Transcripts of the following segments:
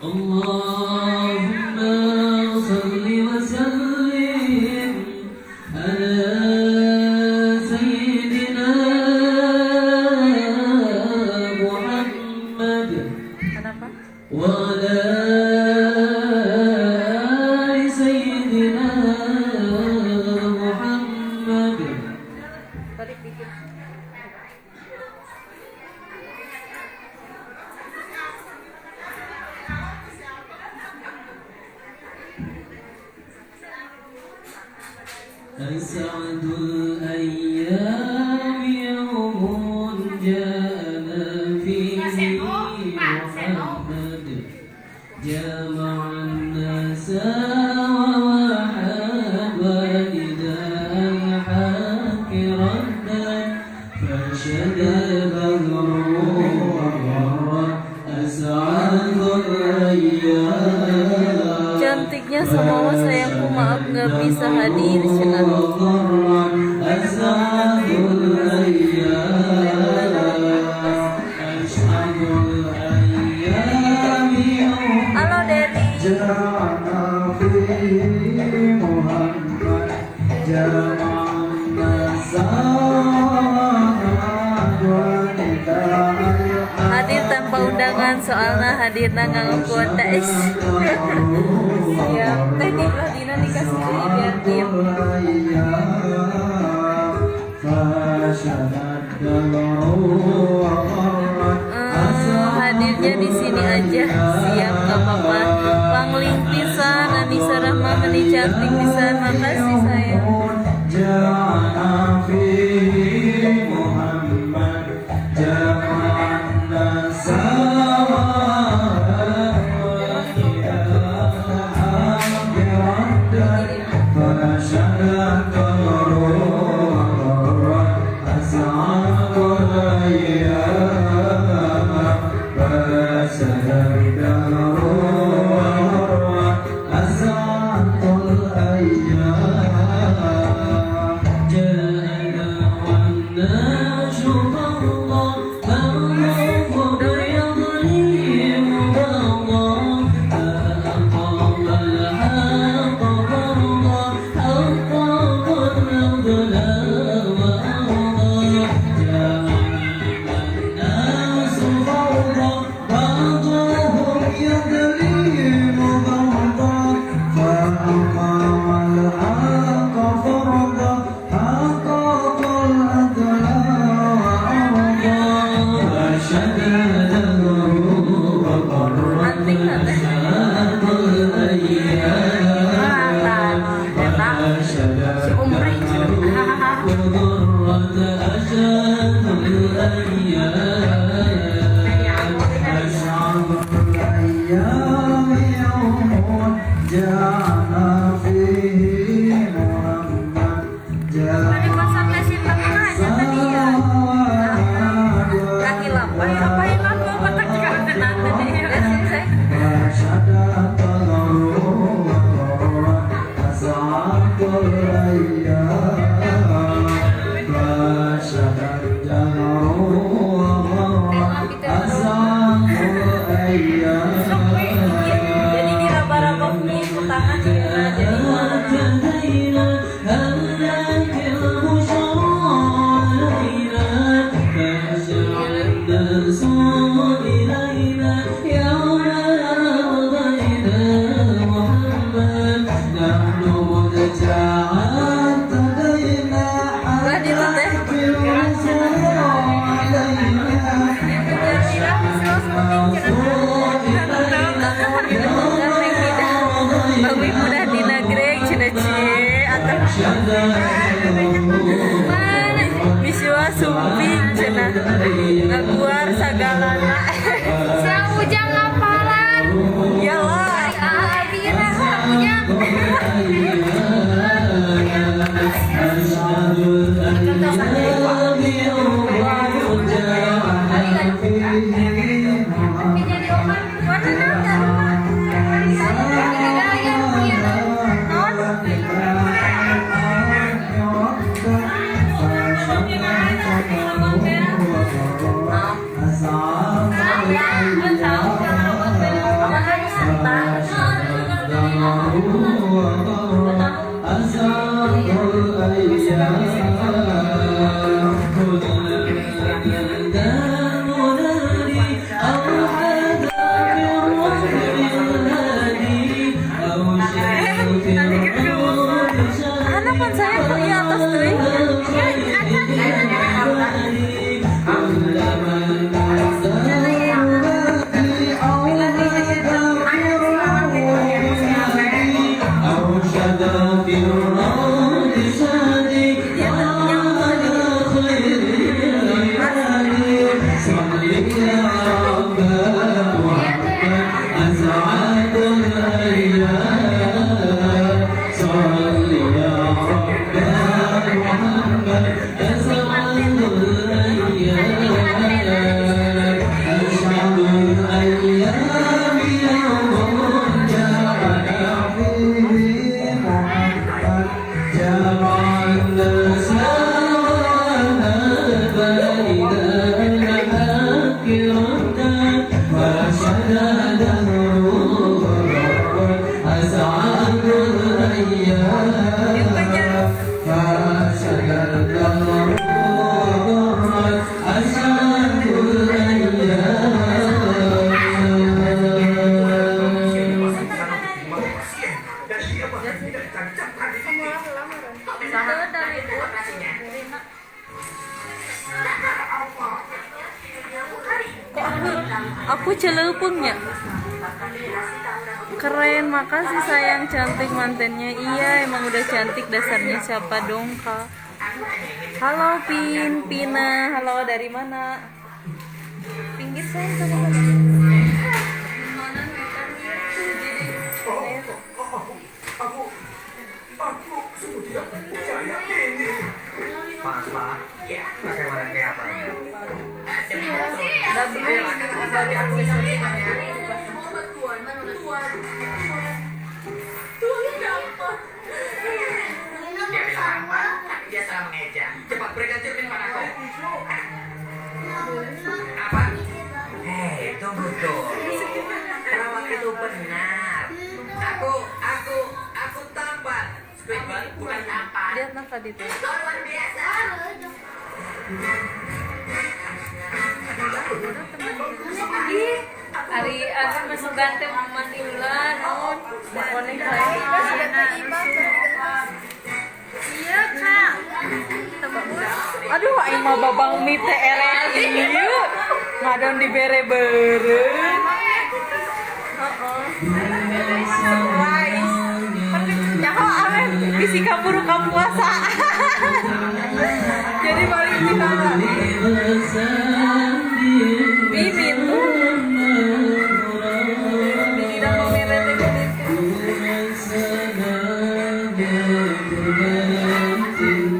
Allahumma salli wa sallim ala sayyidina Muhammad wa ala ali sayyidina Muhammad. أسعد الأيام يوم جاءنا فيه محمد جمع الناس ووحد ونداء الحق ردا فانشد البدر وغر أسعد الأيام. Cantiknya semua sayangku, maaf gak bisa hadir. Halo Dedi. Hadir tanpa undangan, soalnya hadir nanggang kuota es. Ya, tadi Dina dikasih biar diem. Hadirnya di sini aja, siap gak apa-apa. Pangling pisan, Anissa Rahma meni cantik pisan, makasih sayang. Biswa sumpi cenah ngaguar sagalana. Siang ujang ngapalan. Ya Allah. Abina ujang. Jadi oman warna naga. Hanapan saya kok di atas tuh. Aku celepungnya. Keren, makasih sayang, cantik mantennya. Iya, emang udah cantik dasarnya. Siapa dong kak? Halo Pina, halo dari mana? Pinggir sayang sama dia salah mengeja. Cepat berikan cermin padaku. Apa? Hei, tunggu tuh. Perawat itu benar. Aku tampan. Squidward bukan tampan. lihat nafas itu. Luar biasa. Ih, hari masuk ganteng mati ulan. Oh, konek saya. Iya kak. Aduh, aing mah babang mie teh erek ieu. Ngadon di bere-bere. Nyaho awen bisi kaburu ka puasa. Jadi balik di kana. Bimin tuh. Tidak mau merete begitu.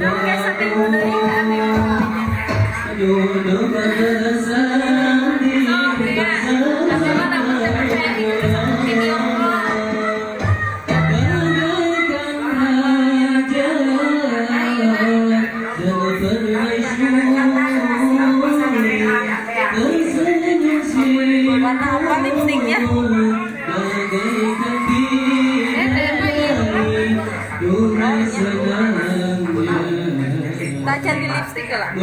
Dong kayak sate dari kami. Warna apa lipstiknya? Tak cantik lipstik lah.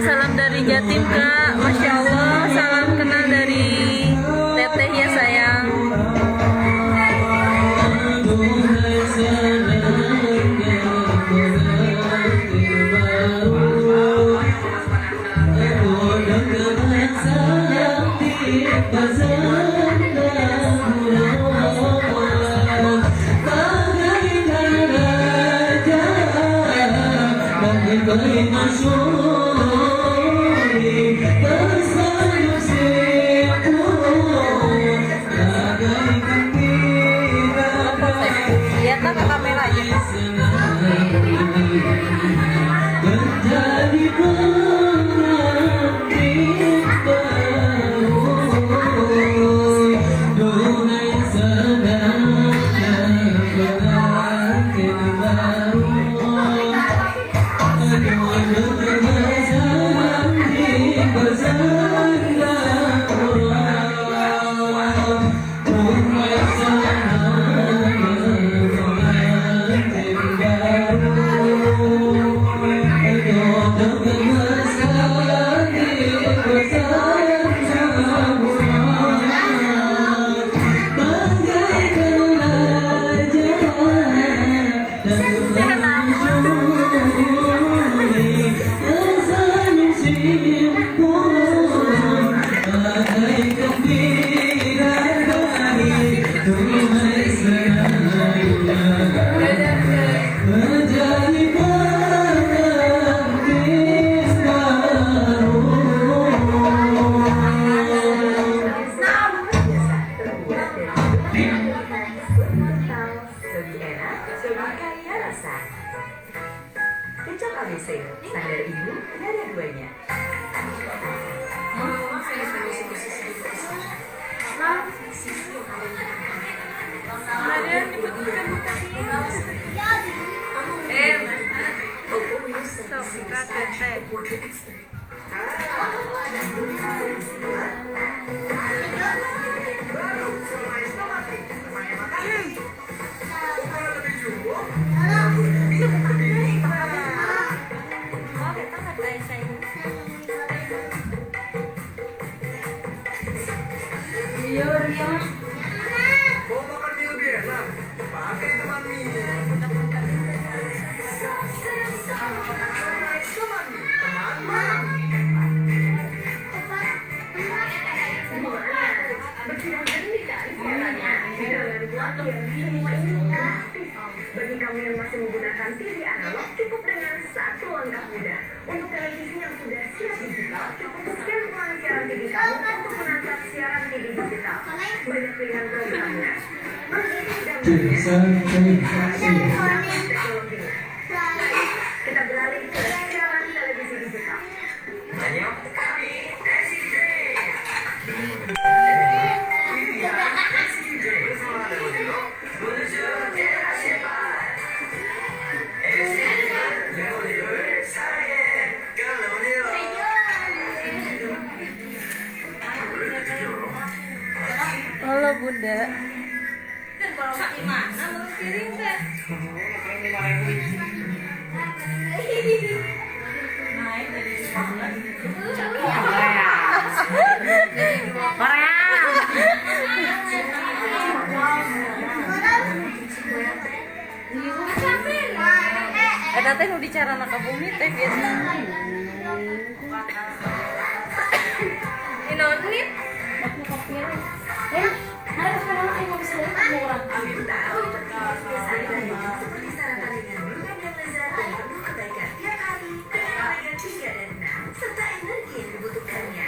salam dari Jatim Kak. Masya Allah, salam kenal dari Teteh ya sayang. Lihat ke kamera aja. Kecap ABC, standar ibu, dari duanya. Bagi kamu yang masih menggunakan TV analog, cukup dengan satu langkah mudah. Untuk televisi yang sudah siap digital, cukup scan ulang siaran TV kamu untuk menangkap siaran TV digital. Banyak pilihan programnya. Kita beralih ke siaran televisi digital. Halo Bunda. Teh nu dicara nak bumi teh biasa. Inonit. serta energi yang dibutuhkannya.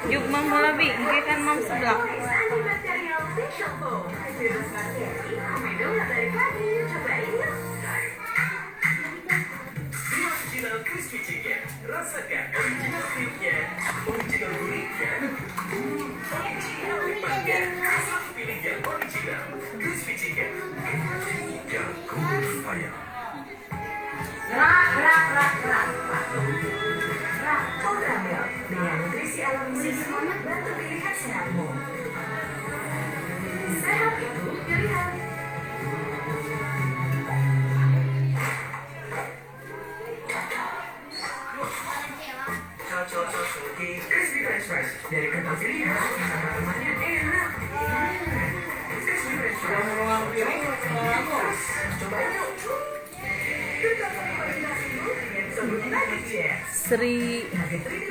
Yuk mam mula bi, ini kan mam sebelah. Original crispy chicken, rasakan original steaknya, original gurihnya, original nikmatnya, selalu pilih yang original crispy chicken, yang kuat fire. Dari kata pilihan, temannya enak. Sudah meluang piring, coba yuk. Sebut nugget ya. Sri,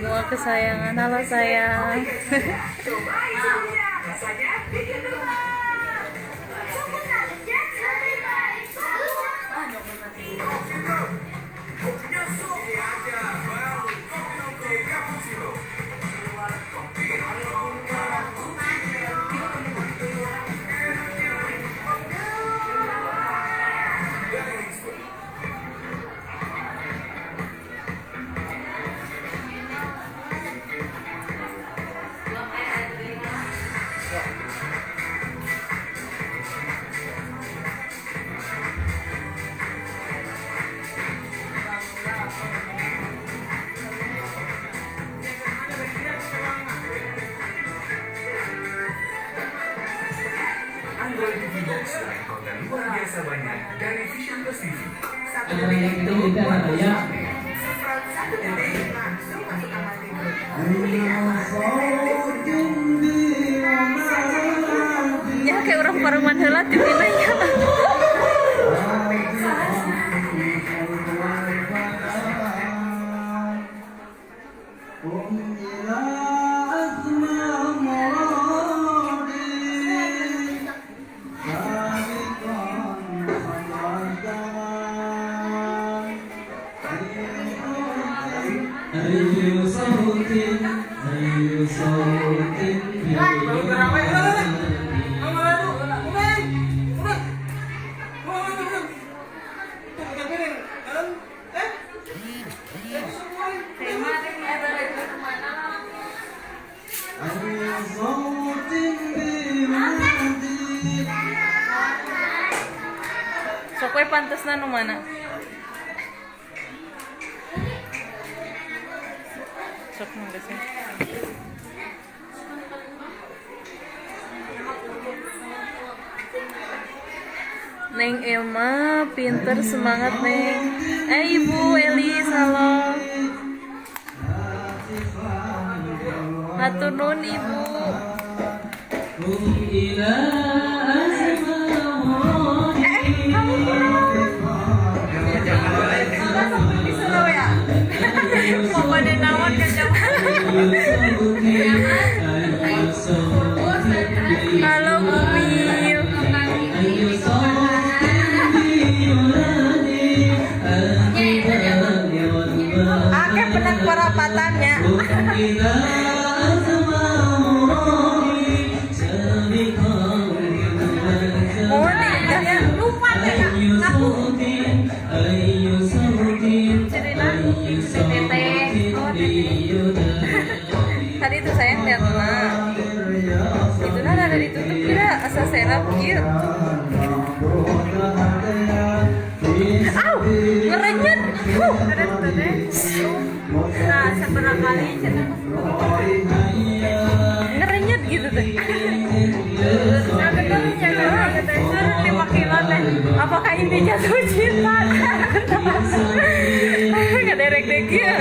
mual kesayangan. Halo sayang. Coba itu dia, rasanya bikin luar. Sebut nugget ya, lebih baik. Kopinya Sofi aja, baru kopi cappuccino. Android TV Box dengan konten luar biasa banyak dari Vision Plus TV. Satu detik yang itu juga ada ya. satu detik langsung masuk kamar tidur. Ya kayak orang paruman heula dipinanya. Ayu sautin, ayu sautin, Sok we pantesna nu mana? Sok nu geus. Neng Elma, pinter, semangat Neng. Ibu Elis, halo. Hatur nuhun Ibu. Pokoknya nawan kacau. Halo Bumil. Ake penang perapatannya. Mohon ya lupa deh ngaku. Tadi itu saya lihat lah. Itu kan ada ditutup kira asa serap kieu. Au, ngerenyet. Ada teh. Nah, seberapa kali cenah. Ngerenyet gitu teh. Nah, betul jangan teh 5 kilo teh. Apakah ini jatuh cinta? Kaderek deh kieu.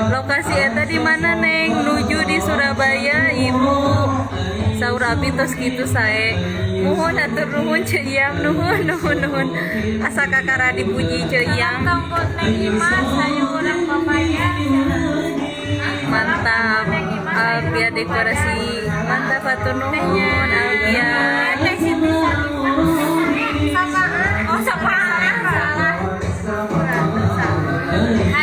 Lokasi eta di mana Neng? Nuju di Surabaya, Ibu. Saur abi tos kitu sae. Nuhun atur nuhun Ceu Iyam, nuhun. Asa kakara dipuji Ceu Iyam. Tongkol Neng Imas, sayur urang papaya. Mantap. Alpia dekorasi. Mantap atur nuhun Alpia.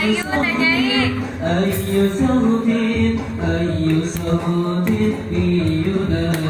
Ayo Nyai. Ayu sautin, ayu sautin, biyunadi.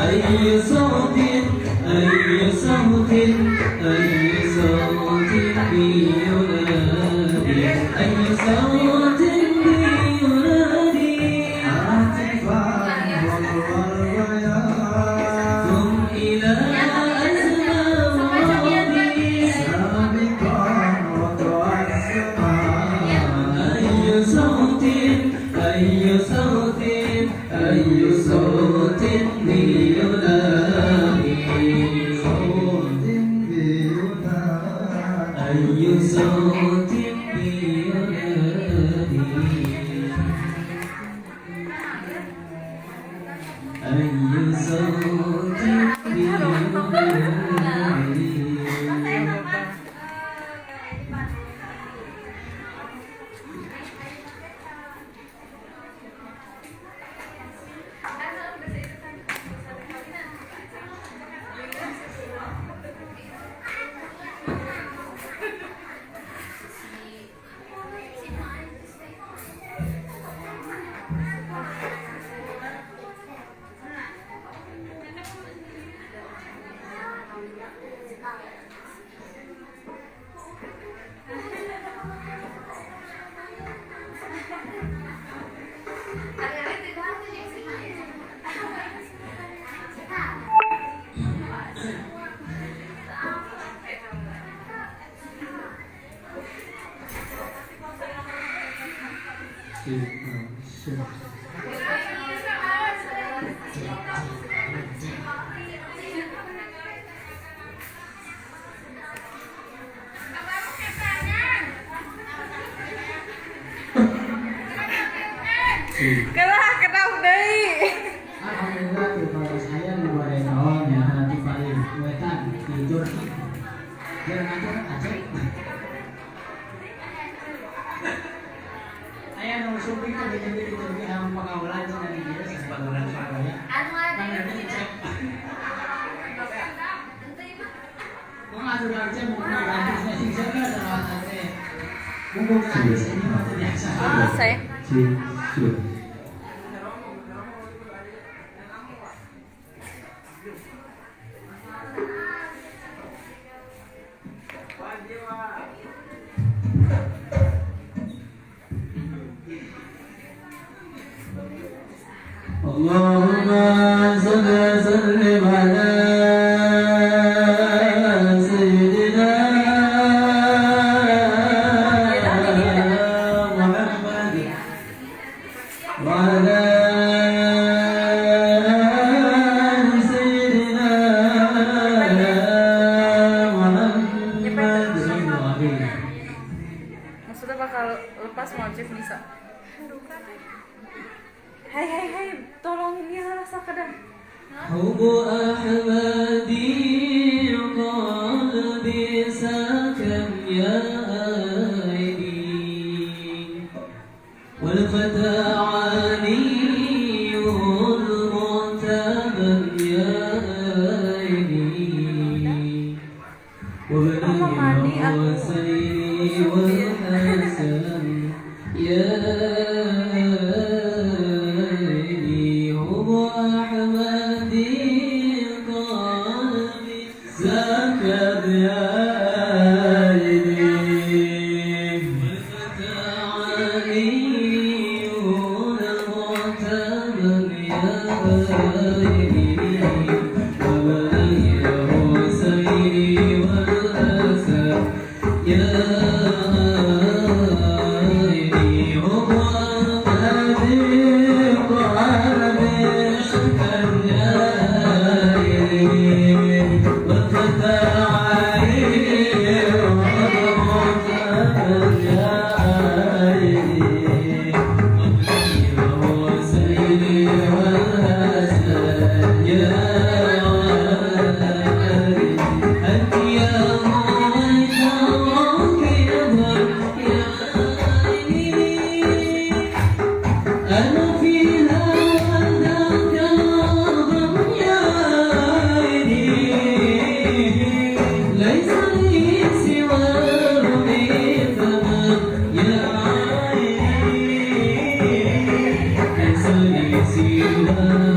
أي صوت أي صوت أي صوت بينادي أي صوت بينادي عاطفا والرياض ثم إلى أزمة وراضي سابقا وطوى السماء أي صوت أي صوت أي صوت بينادي صوت بينادي أي صوت بينادي أي صوت بينادي Kalah kenal deui. Alhamdulillah kepada saya luar naon ya nanti paling wetan tidur biar ngajar aja aya nu suping ka jadi am pangawlan cenah di dieu sabangunan ya anu cek mau atuh kerja mau ganti sing jaga dalam teh mungkin ada sini mah biasa Saya. اللهم صل وسلم على سيدنا محمد وعلى آل سيدنا محمد. Maksudnya bakal lepas wajib bisa. Hai, tolongin dia rasa kadang. حب أحمدي قلبي سكن يا عيني والفتى علي المعتبى يا عيني وبني الحسين والحسن يا عيني هم أحمدي قلبي سكت يا عيني والفتى علي المعتبى يا عيني وبني الحسين والحسن يا Terima kasih.